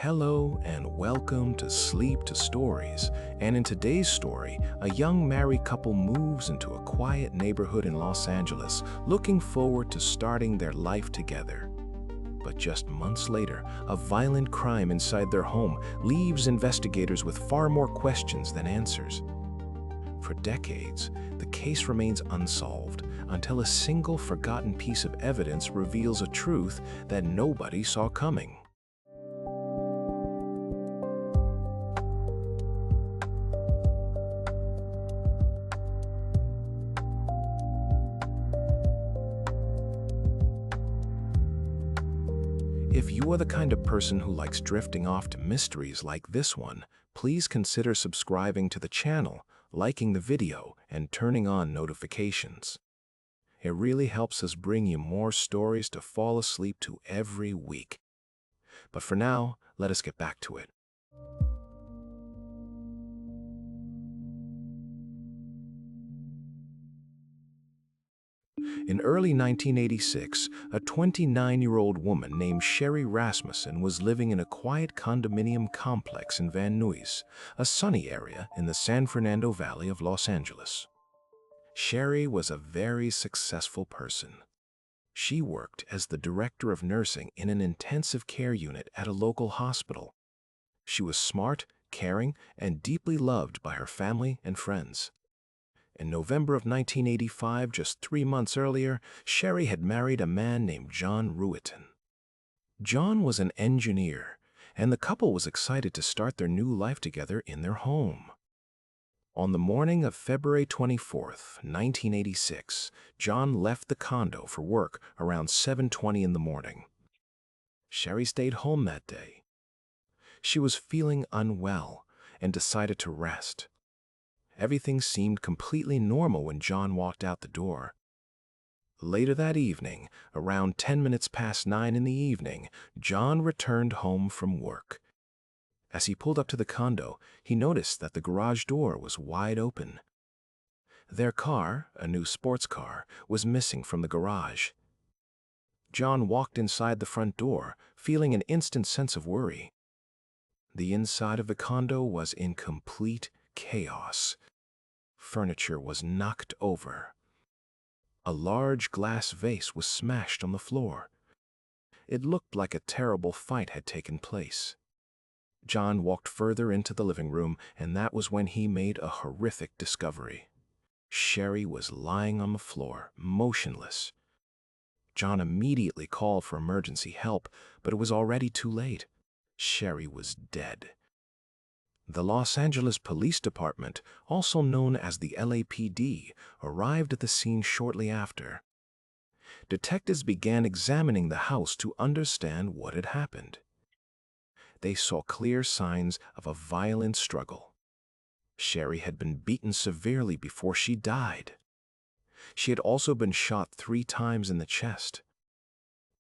Hello and welcome to Sleep to Stories. And in today's story, a young married couple moves into a quiet neighborhood in Los Angeles, looking forward to starting their life together. But just months later, a violent crime inside their home leaves investigators with far more questions than answers. For decades, the case remains unsolved until a single forgotten piece of evidence reveals a truth that nobody saw coming. If you are the kind of person who likes drifting off to mysteries like this one, please consider subscribing to the channel, liking the video, and turning on notifications. It really helps us bring you more stories to fall asleep to every week. But for now, let us get back to it. In early 1986, a 29-year-old woman named Sherri Rasmussen was living in a quiet condominium complex in Van Nuys, a sunny area in the San Fernando Valley of Los Angeles. Sherri was a very successful person. She worked as the director of nursing in an intensive care unit at a local hospital. She was smart, caring, and deeply loved by her family and friends. In November of 1985, just 3 months earlier, Sherri had married a man named John Rueton. John was an engineer, and the couple was excited to start their new life together in their home. On the morning of February 24th, 1986, John left the condo for work around 7:20 in the morning. Sherri stayed home that day. She was feeling unwell and decided to rest. Everything seemed completely normal when John walked out the door. Later that evening, around 10 minutes past 9 in the evening, John returned home from work. As he pulled up to the condo, he noticed that the garage door was wide open. Their car, a new sports car, was missing from the garage. John walked inside the front door, feeling an instant sense of worry. The inside of the condo was in complete chaos. Furniture was knocked over. A large glass vase was smashed on the floor. It looked like a terrible fight had taken place. John walked further into the living room, and that was when he made a horrific discovery. Sherri was lying on the floor, motionless. John immediately called for emergency help, but it was already too late. Sherri was dead. The Los Angeles Police Department, also known as the LAPD, arrived at the scene shortly after. Detectives began examining the house to understand what had happened. They saw clear signs of a violent struggle. Sherri had been beaten severely before she died. She had also been shot 3 times in the chest.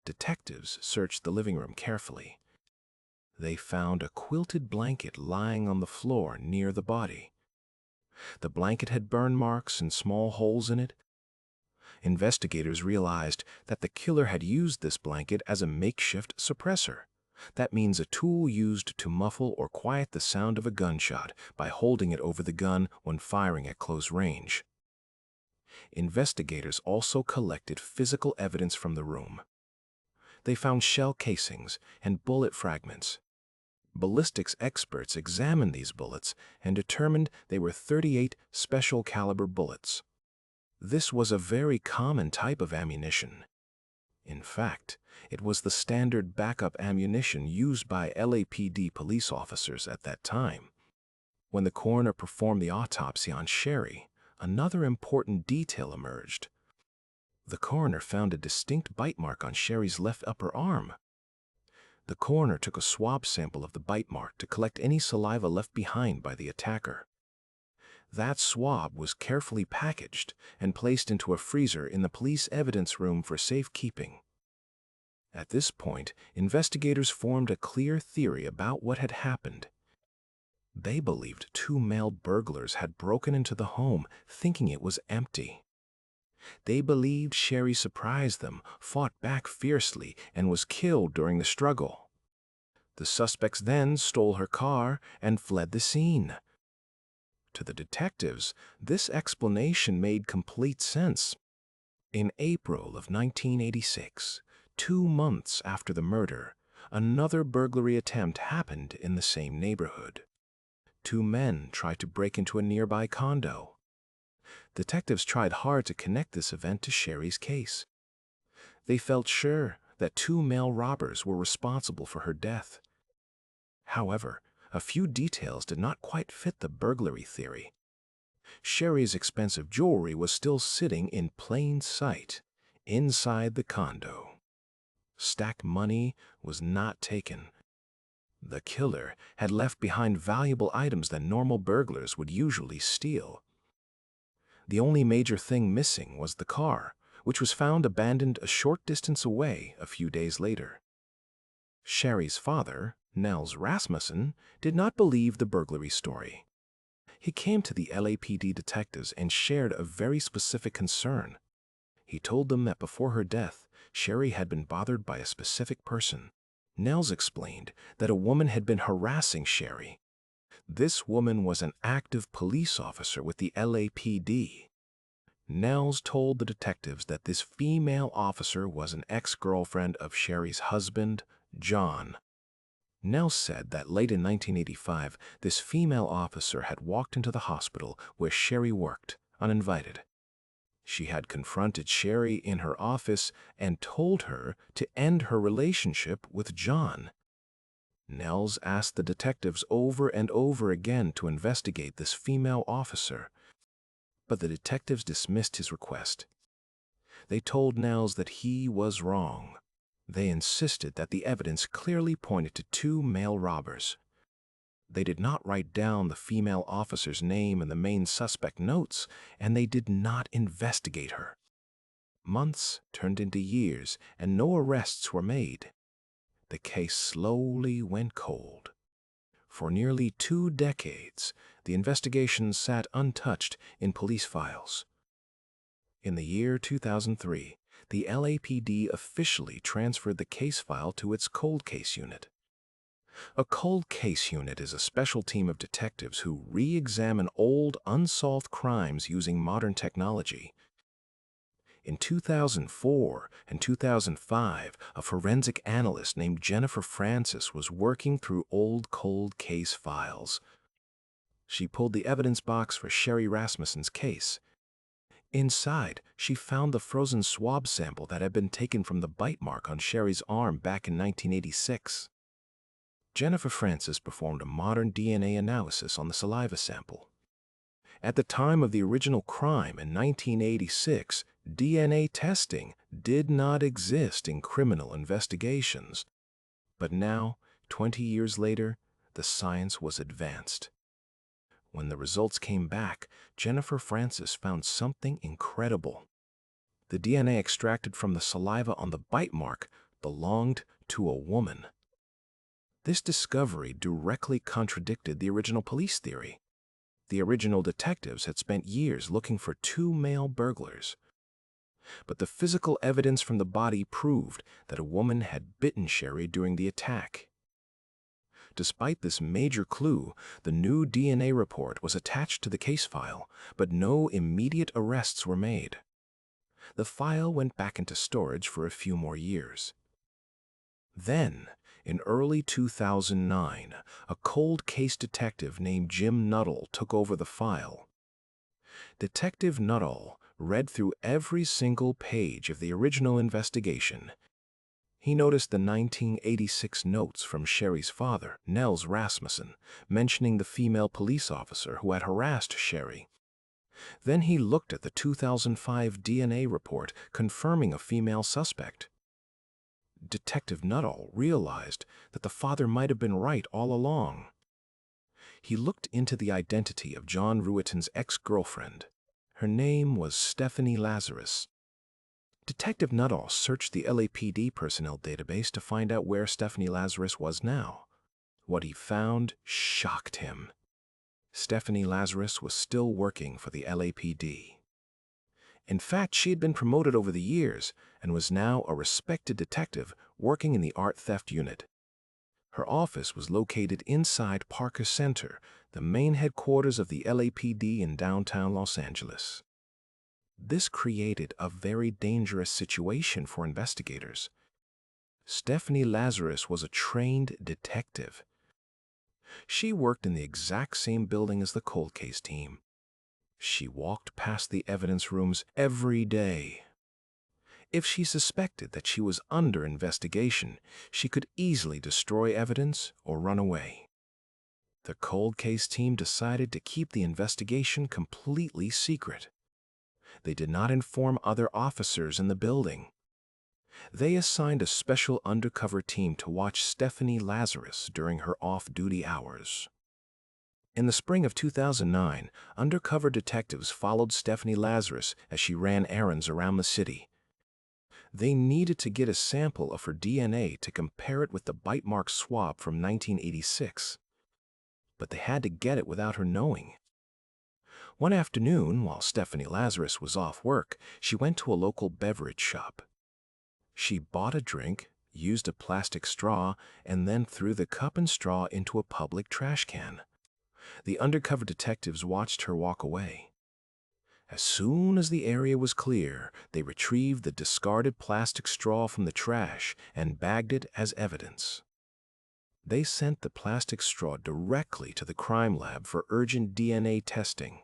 Detectives searched the living room carefully. They found a quilted blanket lying on the floor near the body. The blanket had burn marks and small holes in it. Investigators realized that the killer had used this blanket as a makeshift suppressor. That means a tool used to muffle or quiet the sound of a gunshot by holding it over the gun when firing at close range. Investigators also collected physical evidence from the room. They found shell casings and bullet fragments. Ballistics experts examined these bullets and determined they were .38 special caliber bullets. This was a very common type of ammunition. In fact, it was the standard backup ammunition used by LAPD police officers at that time. When the coroner performed the autopsy on Sherri, another important detail emerged. The coroner found a distinct bite mark on Sherri's left upper arm. The coroner took a swab sample of the bite mark to collect any saliva left behind by the attacker. That swab was carefully packaged and placed into a freezer in the police evidence room for safekeeping. At this point, investigators formed a clear theory about what had happened. They believed 2 male burglars had broken into the home, thinking it was empty. They believed Sherri surprised them, fought back fiercely, and was killed during the struggle. The suspects then stole her car and fled the scene. To the detectives, this explanation made complete sense. In April of 1986, 2 months after the murder, another burglary attempt happened in the same neighborhood. Two men tried to break into a nearby condo. Detectives tried hard to connect this event to Sherri's case. They felt sure that two male robbers were responsible for her death. However, a few details did not quite fit the burglary theory. Sherri's expensive jewelry was still sitting in plain sight inside the condo. Stacked money was not taken. The killer had left behind valuable items that normal burglars would usually steal. The only major thing missing was the car, which was found abandoned a short distance away a few days later. Sherri's father, Nels Rasmussen, did not believe the burglary story. He came to the LAPD detectives and shared a very specific concern. He told them that before her death, Sherri had been bothered by a specific person. Nels explained that a woman had been harassing Sherri. This woman was an active police officer with the LAPD. Nels told the detectives that this female officer was an ex-girlfriend of Sherri's husband, John. Nels said that late in 1985, this female officer had walked into the hospital where Sherri worked, uninvited. She had confronted Sherri in her office and told her to end her relationship with John. Nels asked the detectives over and over again to investigate this female officer, but the detectives dismissed his request. They told Nels that he was wrong. They insisted that the evidence clearly pointed to two male robbers. They did not write down the female officer's name in the main suspect notes, and they did not investigate her. Months turned into years, and no arrests were made. The case slowly went cold. For nearly 2 decades, the investigation sat untouched in police files. In the year 2003, the LAPD officially transferred the case file to its cold case unit. A cold case unit is a special team of detectives who re-examine old, unsolved crimes using modern technology. In 2004 and 2005, a forensic analyst named Jennifer Francis was working through old cold case files. She pulled the evidence box for Sherri Rasmussen's case. Inside, she found the frozen swab sample that had been taken from the bite mark on Sherri's arm back in 1986. Jennifer Francis performed a modern DNA analysis on the saliva sample. At the time of the original crime in 1986, DNA testing did not exist in criminal investigations. But now, 20 years later, the science was advanced. When the results came back, Jennifer Francis found something incredible. The DNA extracted from the saliva on the bite mark belonged to a woman. This discovery directly contradicted the original police theory. The original detectives had spent years looking for two male burglars. But the physical evidence from the body proved that a woman had bitten Sherri during the attack. Despite this major clue, the new DNA report was attached to the case file, but no immediate arrests were made. The file went back into storage for a few more years. Then, in early 2009, a cold case detective named Jim Nuttall took over the file. Detective Nuttall read through every single page of the original investigation. He noticed the 1986 notes from Sherri's father, Nels Rasmussen, mentioning the female police officer who had harassed Sherri. Then he looked at the 2005 DNA report confirming a female suspect. Detective Nuttall realized that the father might have been right all along. He looked into the identity of John Rueten's ex-girlfriend. Her name was Stephanie Lazarus. Detective Nuttall searched the LAPD personnel database to find out where Stephanie Lazarus was now. What he found shocked him. Stephanie Lazarus was still working for the LAPD. In fact, she had been promoted over the years and was now a respected detective working in the art theft unit. Her office was located inside Parker Center, the main headquarters of the LAPD in downtown Los Angeles. This created a very dangerous situation for investigators. Stephanie Lazarus was a trained detective. She worked in the exact same building as the cold case team. She walked past the evidence rooms every day. If she suspected that she was under investigation, she could easily destroy evidence or run away. The cold case team decided to keep the investigation completely secret. They did not inform other officers in the building. They assigned a special undercover team to watch Stephanie Lazarus during her off-duty hours. In the spring of 2009, undercover detectives followed Stephanie Lazarus as she ran errands around the city. They needed to get a sample of her DNA to compare it with the bite mark swab from 1986. But they had to get it without her knowing. One afternoon, while Stephanie Lazarus was off work, she went to a local beverage shop. She bought a drink, used a plastic straw, and then threw the cup and straw into a public trash can. The undercover detectives watched her walk away. As soon as the area was clear, they retrieved the discarded plastic straw from the trash and bagged it as evidence. They sent the plastic straw directly to the crime lab for urgent DNA testing.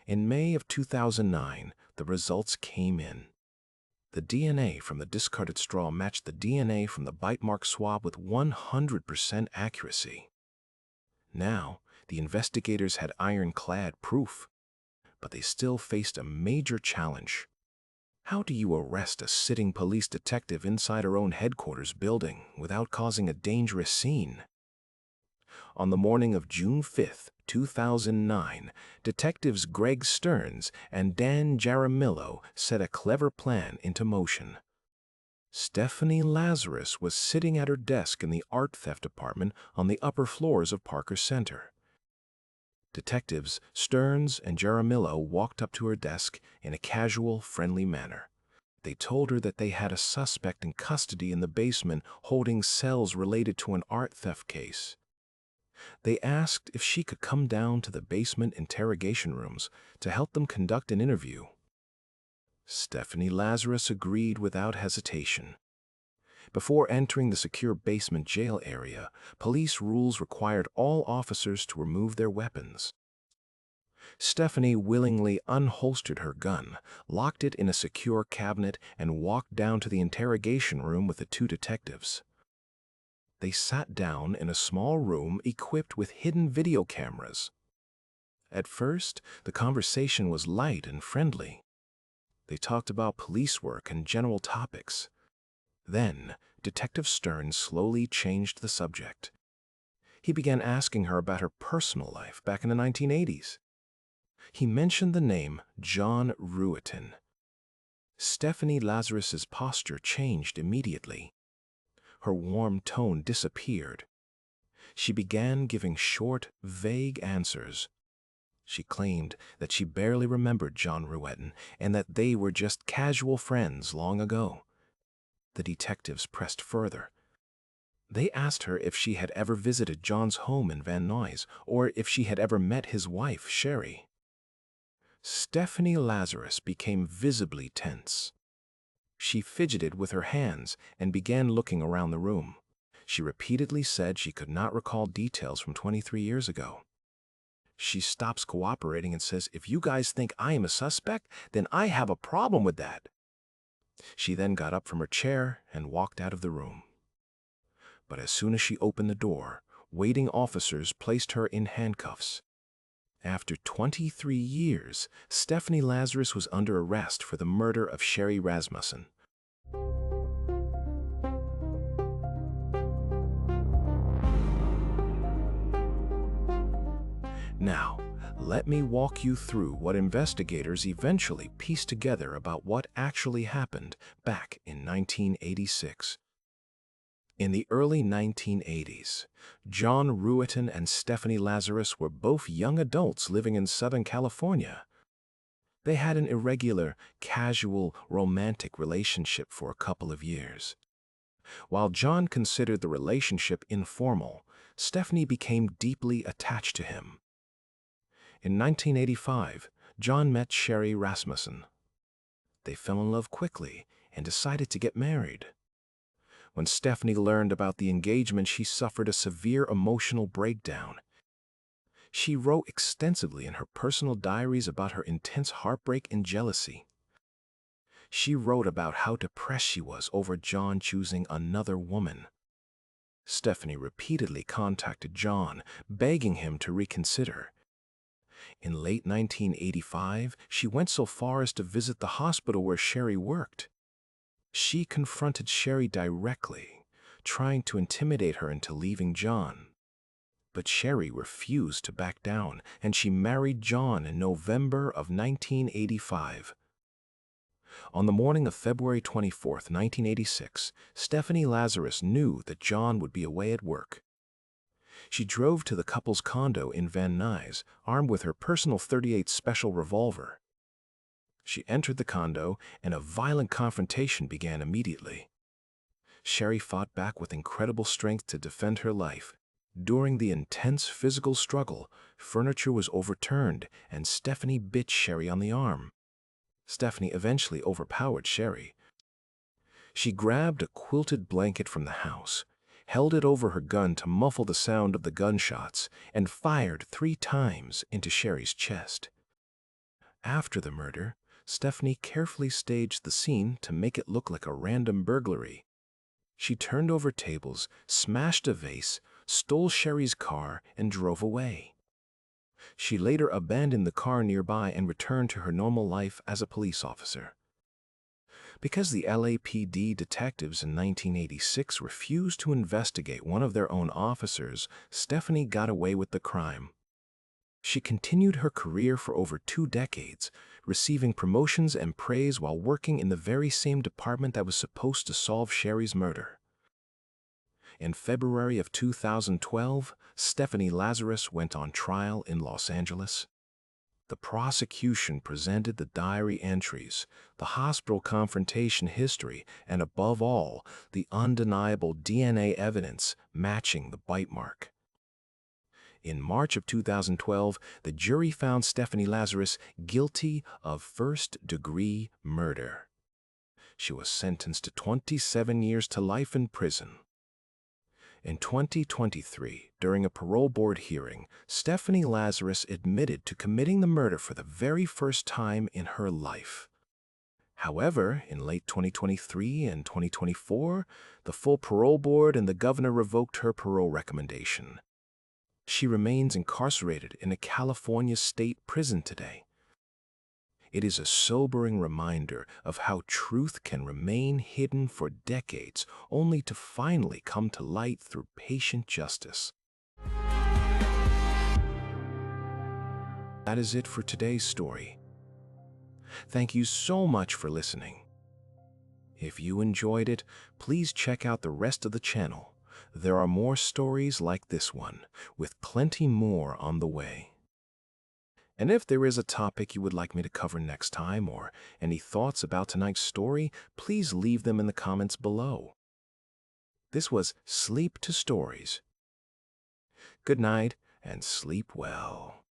In May of 2009, the results came in. The DNA from the discarded straw matched the DNA from the bite mark swab with 100% accuracy. Now, the investigators had ironclad proof, but they still faced a major challenge. How do you arrest a sitting police detective inside her own headquarters building without causing a dangerous scene? On the morning of June 5, 2009, detectives Greg Stearns and Dan Jaramillo set a clever plan into motion. Stephanie Lazarus was sitting at her desk in the art theft department on the upper floors of Parker Center. Detectives Stearns and Jaramillo walked up to her desk in a casual, friendly manner. They told her that they had a suspect in custody in the basement holding cells related to an art theft case. They asked if she could come down to the basement interrogation rooms to help them conduct an interview. Stephanie Lazarus agreed without hesitation. Before entering the secure basement jail area, police rules required all officers to remove their weapons. Stephanie willingly unholstered her gun, locked it in a secure cabinet, and walked down to the interrogation room with the two detectives. They sat down in a small room equipped with hidden video cameras. At first, the conversation was light and friendly. They talked about police work and general topics. Then, Detective Stearns slowly changed the subject. He began asking her about her personal life back in the 1980s. He mentioned the name John Ruetten. Stephanie Lazarus's posture changed immediately. Her warm tone disappeared. She began giving short, vague answers. She claimed that she barely remembered John Ruetten and that they were just casual friends long ago. The detectives pressed further. They asked her if she had ever visited John's home in Van Nuys or if she had ever met his wife, Sherri. Stephanie Lazarus became visibly tense. She fidgeted with her hands and began looking around the room. She repeatedly said she could not recall details from 23 years ago. She stops cooperating and says, "If you guys think I am a suspect, then I have a problem with that." She then got up from her chair and walked out of the room. But as soon as she opened the door, waiting officers placed her in handcuffs. After 23 years, Stephanie Lazarus was under arrest for the murder of Sherri Rasmussen. Now, let me walk you through what investigators eventually pieced together about what actually happened back in 1986. In the early 1980s, John Ruetten and Stephanie Lazarus were both young adults living in Southern California. They had an irregular, casual, romantic relationship for a couple of years. While John considered the relationship informal, Stephanie became deeply attached to him. In 1985, John met Sherri Rasmussen. They fell in love quickly and decided to get married. When Stephanie learned about the engagement, she suffered a severe emotional breakdown. She wrote extensively in her personal diaries about her intense heartbreak and jealousy. She wrote about how depressed she was over John choosing another woman. Stephanie repeatedly contacted John, begging him to reconsider. In late 1985, she went so far as to visit the hospital where Sherri worked. She confronted Sherri directly, trying to intimidate her into leaving John. But Sherri refused to back down, and she married John in November of 1985. On the morning of February 24, 1986, Stephanie Lazarus knew that John would be away at work. She drove to the couple's condo in Van Nuys, armed with her personal .38 special revolver. She entered the condo, and a violent confrontation began immediately. Sherri fought back with incredible strength to defend her life. During the intense physical struggle, furniture was overturned, and Stephanie bit Sherri on the arm. Stephanie eventually overpowered Sherri. She grabbed a quilted blanket from the house, held it over her gun to muffle the sound of the gunshots, and fired 3 times into Sherri's chest. After the murder, Stephanie carefully staged the scene to make it look like a random burglary. She turned over tables, smashed a vase, stole Sherri's car, and drove away. She later abandoned the car nearby and returned to her normal life as a police officer. Because the LAPD detectives in 1986 refused to investigate one of their own officers, Stephanie got away with the crime. She continued her career for over 2 decades, receiving promotions and praise while working in the very same department that was supposed to solve Sherri's murder. In February of 2012, Stephanie Lazarus went on trial in Los Angeles. The prosecution presented the diary entries, the hospital confrontation history, and above all, the undeniable DNA evidence matching the bite mark. In March of 2012, the jury found Stephanie Lazarus guilty of first-degree murder. She was sentenced to 27 years to life in prison. In 2023, during a parole board hearing, Stephanie Lazarus admitted to committing the murder for the very first time in her life. However, in late 2023 and 2024, the full parole board and the governor revoked her parole recommendation. She remains incarcerated in a California state prison today. It is a sobering reminder of how truth can remain hidden for decades, only to finally come to light through patient justice. That is it for today's story. Thank you so much for listening. If you enjoyed it, please check out the rest of the channel. There are more stories like this one, with plenty more on the way. And if there is a topic you would like me to cover next time, or any thoughts about tonight's story, please leave them in the comments below. This was Sleep to Stories. Good night and sleep well.